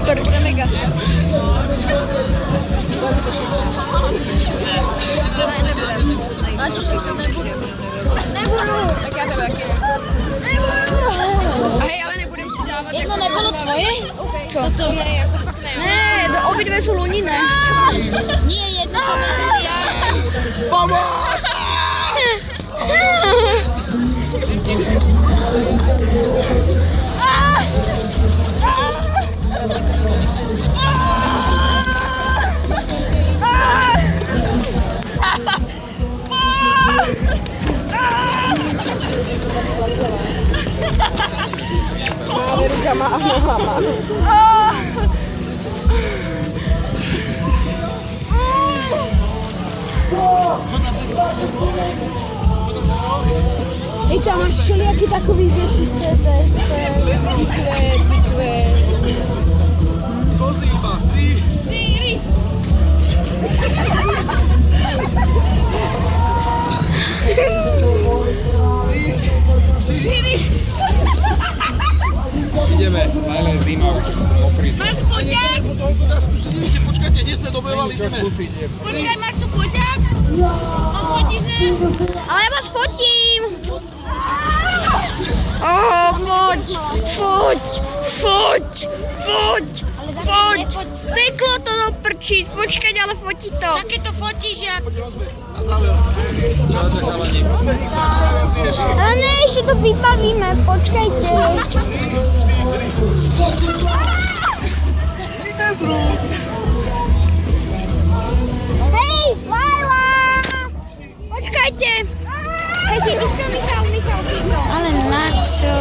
super. Budeme gastat. Budeme se šetřit. Ne, nebudeme. Já ti šetřit nebudu. Nebudu. Tak já tebe taky ne. A hej, ale nebudem si dávat. Jedno nebylo tvoje? Co to? Ne, jako fakt ne. Ne, do obě jsou loni, ne. Nie, jedno jsou medvědy. Pomoc! Máme rukama a nohama. Hej, tam máš všelijaký takový věci z té díkve. Cosima, sì. Ideme, ale zima už oprísť. Máš foťák? Ešte počkajte, nie sme dobojovali, ideme. Počkaj, máš tu foťák? Fotíš nás? Ale já vás fotím. Foť. Seklo to do prčí. Počkať, ale fotí to. Čakaj, to fotíš jak? Čaute chalani. Ale ne, ještě to vybavíme, počkajte. Hej, Laila! Počkajte. Hej, Michal. Ale na čo?